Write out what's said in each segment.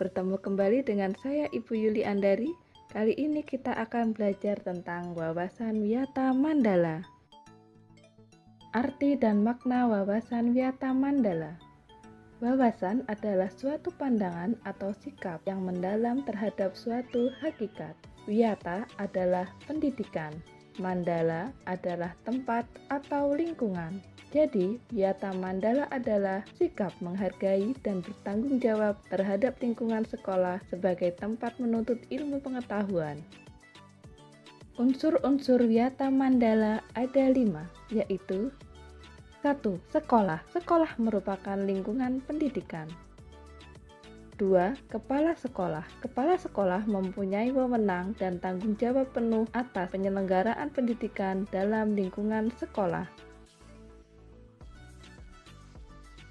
Bertemu kembali dengan saya Ibu Yuli Andari. Kali ini kita akan belajar tentang wawasan Wiyata Mandala. Arti dan makna wawasan Wiyata Mandala. Wawasan adalah suatu pandangan atau sikap yang mendalam terhadap suatu hakikat. Wiyata adalah pendidikan. Mandala adalah tempat atau lingkungan. Jadi, Wiyata Mandala adalah sikap menghargai dan bertanggung jawab terhadap lingkungan sekolah sebagai tempat menuntut ilmu pengetahuan. Unsur-unsur Wiyata Mandala ada 5, yaitu 1. Sekolah. Sekolah merupakan lingkungan pendidikan. 2. Kepala sekolah. Kepala sekolah mempunyai wewenang dan tanggung jawab penuh atas penyelenggaraan pendidikan dalam lingkungan sekolah.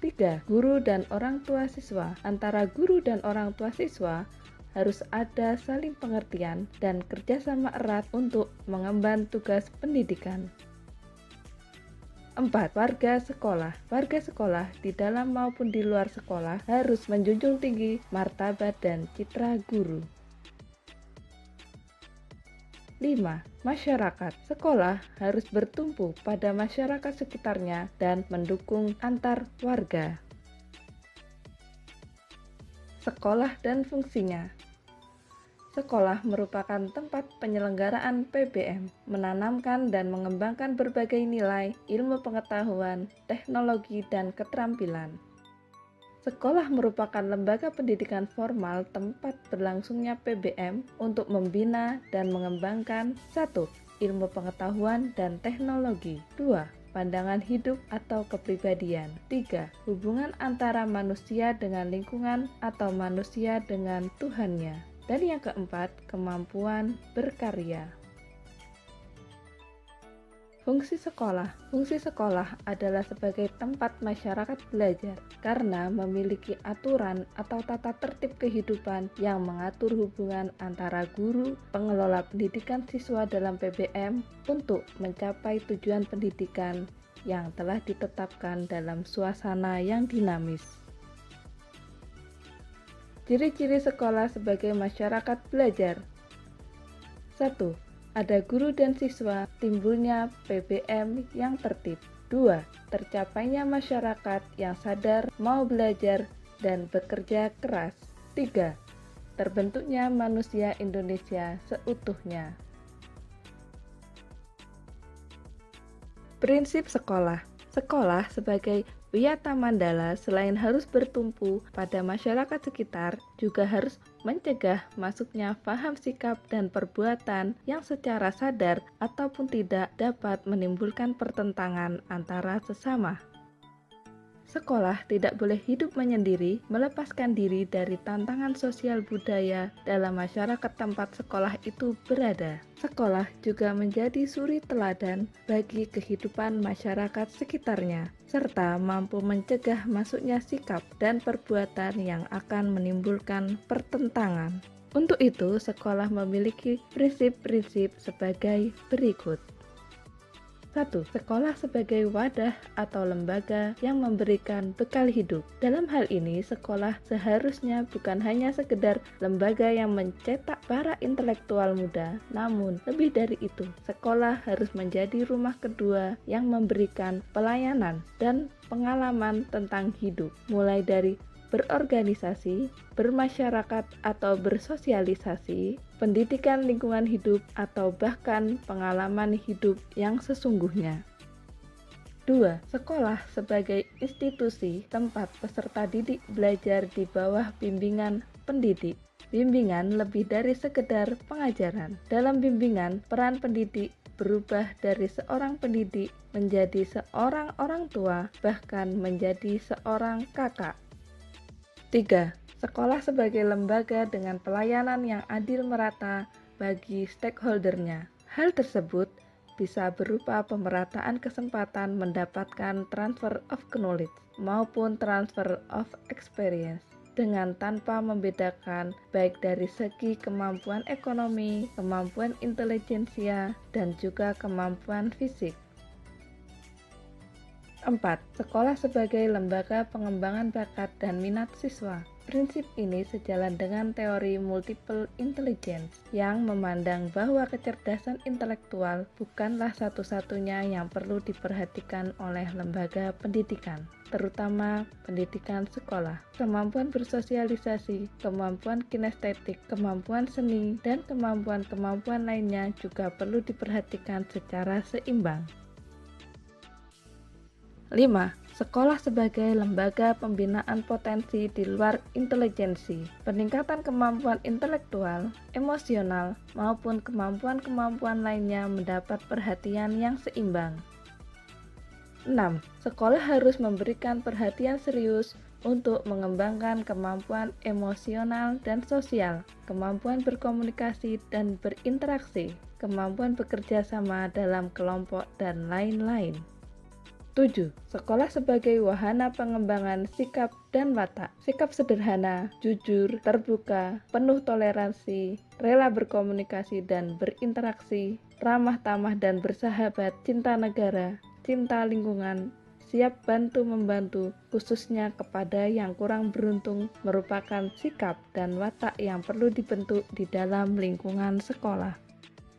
3. Guru dan orang tua siswa. Antara guru dan orang tua siswa harus ada saling pengertian dan kerjasama erat untuk mengemban tugas pendidikan. 4. Warga sekolah. Warga sekolah di dalam maupun di luar sekolah harus menjunjung tinggi martabat dan citra guru. 5. Masyarakat. Sekolah harus bertumpu pada masyarakat sekitarnya dan mendukung antar warga. Sekolah dan fungsinya. Sekolah merupakan tempat penyelenggaraan PBM, menanamkan dan mengembangkan berbagai nilai, ilmu pengetahuan, teknologi, dan keterampilan. Sekolah merupakan lembaga pendidikan formal tempat berlangsungnya PBM untuk membina dan mengembangkan 1. Ilmu pengetahuan dan teknologi. 2. Pandangan hidup atau kepribadian. 3. Hubungan antara manusia dengan lingkungan atau manusia dengan Tuhannya. Dan yang keempat, kemampuan berkarya. Fungsi sekolah. Fungsi sekolah adalah sebagai tempat masyarakat belajar karena memiliki aturan atau tata tertib kehidupan yang mengatur hubungan antara guru, pengelola pendidikan siswa dalam PBM untuk mencapai tujuan pendidikan yang telah ditetapkan dalam suasana yang dinamis. Ciri-ciri sekolah sebagai masyarakat belajar. 1. Ada guru dan siswa, timbulnya PBM yang tertib. 2. Tercapainya masyarakat yang sadar mau belajar dan bekerja keras. 3. Terbentuknya manusia Indonesia seutuhnya. Prinsip sekolah. Sekolah sebagai Wiyata Mandala selain harus bertumpu pada masyarakat sekitar, juga harus mencegah masuknya paham sikap dan perbuatan yang secara sadar ataupun tidak dapat menimbulkan pertentangan antara sesama. Sekolah tidak boleh hidup menyendiri, melepaskan diri dari tantangan sosial budaya dalam masyarakat tempat sekolah itu berada. Sekolah juga menjadi suri teladan bagi kehidupan masyarakat sekitarnya, serta mampu mencegah masuknya sikap dan perbuatan yang akan menimbulkan pertentangan. Untuk itu, sekolah memiliki prinsip-prinsip sebagai berikut. 1. Sekolah sebagai wadah atau lembaga yang memberikan bekal hidup. Dalam hal ini, sekolah seharusnya bukan hanya sekedar lembaga yang mencetak para intelektual muda, namun lebih dari itu, sekolah harus menjadi rumah kedua yang memberikan pelayanan dan pengalaman tentang hidup, mulai dari berorganisasi, bermasyarakat atau bersosialisasi, pendidikan lingkungan hidup, atau bahkan pengalaman hidup yang sesungguhnya. 2. Sekolah sebagai institusi tempat peserta didik belajar di bawah bimbingan pendidik. Bimbingan lebih dari sekedar pengajaran. Dalam bimbingan, peran pendidik berubah dari seorang pendidik menjadi seorang orang tua, bahkan menjadi seorang kakak. 3. Sekolah sebagai lembaga dengan pelayanan yang adil merata bagi stakeholdernya. Hal tersebut bisa berupa pemerataan kesempatan mendapatkan transfer of knowledge maupun transfer of experience dengan tanpa membedakan baik dari segi kemampuan ekonomi, kemampuan intelijensia, dan juga kemampuan fisik. 4. Sekolah sebagai lembaga pengembangan bakat dan minat siswa. Prinsip ini sejalan dengan teori multiple intelligence yang memandang bahwa kecerdasan intelektual bukanlah satu-satunya yang perlu diperhatikan oleh lembaga pendidikan, terutama pendidikan sekolah. Kemampuan bersosialisasi, kemampuan kinestetik, kemampuan seni, dan kemampuan-kemampuan lainnya juga perlu diperhatikan secara seimbang. 5. Sekolah sebagai lembaga pembinaan potensi di luar intelijensi. Peningkatan kemampuan intelektual, emosional, maupun kemampuan-kemampuan lainnya mendapat perhatian yang seimbang. 6. Sekolah harus memberikan perhatian serius untuk mengembangkan kemampuan emosional dan sosial, kemampuan berkomunikasi dan berinteraksi, kemampuan bekerja sama dalam kelompok, dan lain-lain. 7. Sekolah sebagai wahana pengembangan sikap dan watak. Sikap sederhana, jujur, terbuka, penuh toleransi, rela berkomunikasi dan berinteraksi, ramah tamah dan bersahabat, cinta negara, cinta lingkungan, siap bantu-membantu, khususnya kepada yang kurang beruntung, merupakan sikap dan watak yang perlu dibentuk di dalam lingkungan sekolah.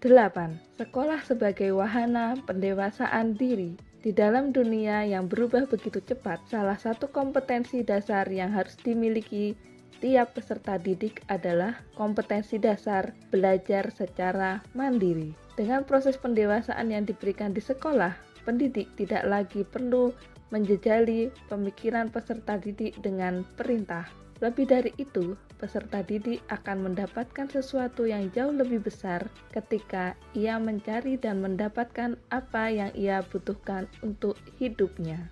8. Sekolah sebagai wahana pendewasaan diri. Di dalam dunia yang berubah begitu cepat, salah satu kompetensi dasar yang harus dimiliki tiap peserta didik adalah kompetensi dasar belajar secara mandiri. Dengan proses pendewasaan yang diberikan di sekolah, pendidik tidak lagi perlu menjejali pemikiran peserta didik dengan perintah. Lebih dari itu, peserta didik akan mendapatkan sesuatu yang jauh lebih besar ketika ia mencari dan mendapatkan apa yang ia butuhkan untuk hidupnya.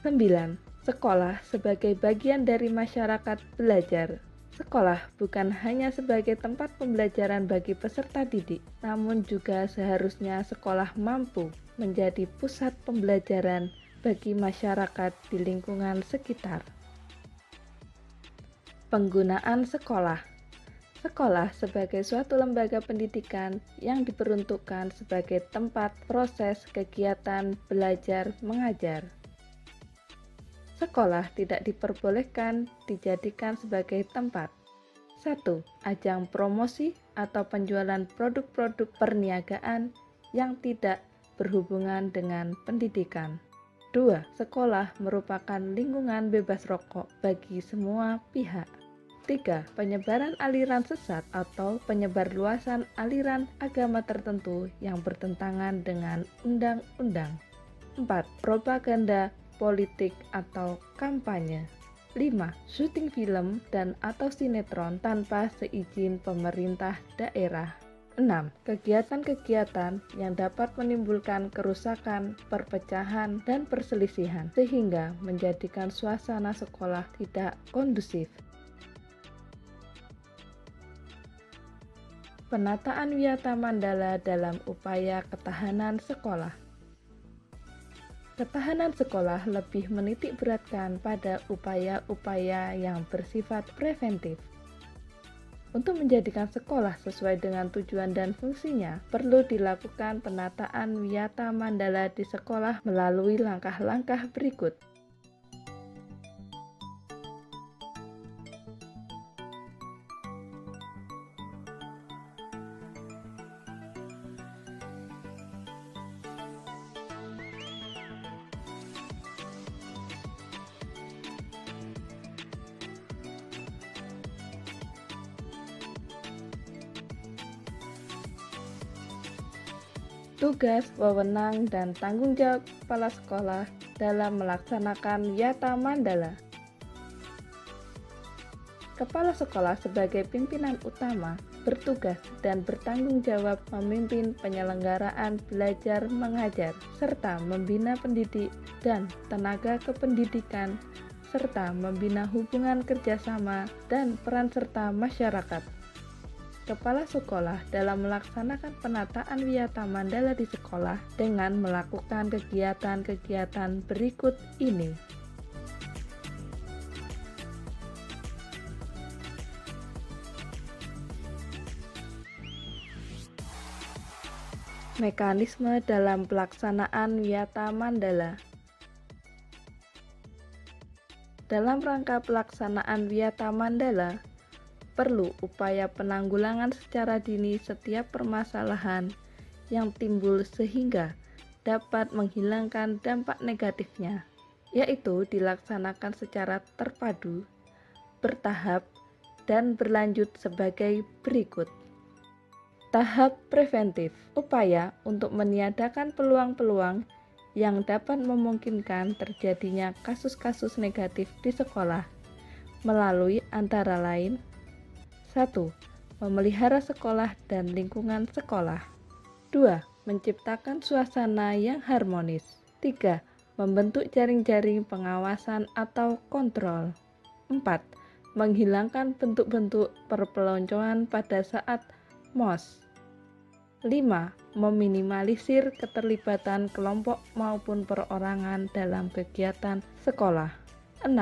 9. Sekolah sebagai bagian dari masyarakat belajar. Sekolah bukan hanya sebagai tempat pembelajaran bagi peserta didik, namun juga seharusnya sekolah mampu menjadi pusat pembelajaran bagi masyarakat di lingkungan sekitar. Penggunaan sekolah. Sekolah sebagai suatu lembaga pendidikan yang diperuntukkan sebagai tempat proses kegiatan belajar mengajar. Sekolah tidak diperbolehkan dijadikan sebagai tempat 1. Ajang promosi atau penjualan produk-produk perniagaan yang tidak berhubungan dengan pendidikan. 2. Sekolah merupakan lingkungan bebas rokok bagi semua pihak. 3. Penyebaran aliran sesat atau penyebarluasan aliran agama tertentu yang bertentangan dengan undang-undang. 4. Propaganda politik atau kampanye. 5. Syuting film dan atau sinetron tanpa seizin pemerintah daerah. 6. Kegiatan-kegiatan yang dapat menimbulkan kerusakan, perpecahan, dan perselisihan sehingga menjadikan suasana sekolah tidak kondusif. Penataan Wiyata Mandala dalam upaya ketahanan sekolah. Ketahanan sekolah lebih menitik beratkan pada upaya-upaya yang bersifat preventif. Untuk menjadikan sekolah sesuai dengan tujuan dan fungsinya, perlu dilakukan penataan Wiyata Mandala di sekolah melalui langkah-langkah berikut. Tugas, wewenang, dan tanggung jawab kepala sekolah dalam melaksanakan Wiyata Mandala. Kepala sekolah sebagai pimpinan utama bertugas dan bertanggung jawab memimpin penyelenggaraan belajar mengajar, serta membina pendidik dan tenaga kependidikan, serta membina hubungan kerjasama dan peran serta masyarakat. Kepala sekolah dalam melaksanakan penataan Wiyata Mandala di sekolah dengan melakukan kegiatan-kegiatan berikut ini. Mekanisme dalam pelaksanaan Wiyata Mandala. Dalam rangka pelaksanaan Wiyata Mandala, perlu upaya penanggulangan secara dini setiap permasalahan yang timbul sehingga dapat menghilangkan dampak negatifnya, yaitu dilaksanakan secara terpadu, bertahap, dan berlanjut sebagai berikut. Tahap preventif, upaya untuk meniadakan peluang-peluang yang dapat memungkinkan terjadinya kasus-kasus negatif di sekolah melalui antara lain 1. Memelihara sekolah dan lingkungan sekolah. 2. Menciptakan suasana yang harmonis. 3. Membentuk jaring-jaring pengawasan atau kontrol. 4. Menghilangkan bentuk-bentuk perpeloncoan pada saat MOS. 5. Meminimalisir keterlibatan kelompok maupun perorangan dalam kegiatan sekolah. 6.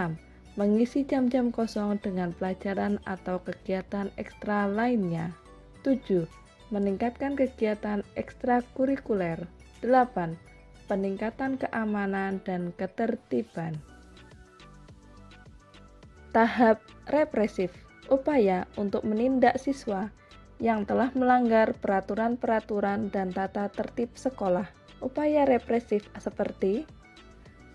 Mengisi jam-jam kosong dengan pelajaran atau kegiatan ekstra lainnya. 7. Meningkatkan kegiatan ekstrakurikuler. 8. Peningkatan keamanan dan ketertiban. Tahap represif, upaya untuk menindak siswa yang telah melanggar peraturan-peraturan dan tata tertib sekolah. Upaya represif seperti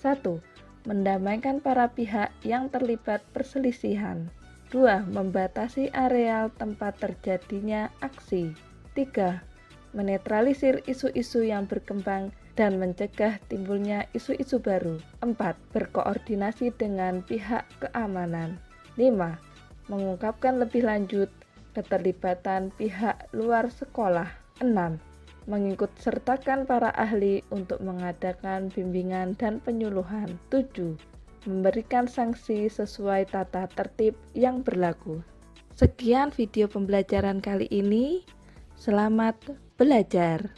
1. Mendamaikan para pihak yang terlibat perselisihan. 2. Membatasi areal tempat terjadinya aksi. 3. Menetralisir isu-isu yang berkembang dan mencegah timbulnya isu-isu baru. 4. Berkoordinasi dengan pihak keamanan. 5. Mengungkapkan lebih lanjut keterlibatan pihak luar sekolah. 6. Mengikut sertakan para ahli untuk mengadakan bimbingan dan penyuluhan. 7. Memberikan sanksi sesuai tata tertib yang berlaku. Sekian video pembelajaran kali ini. Selamat belajar.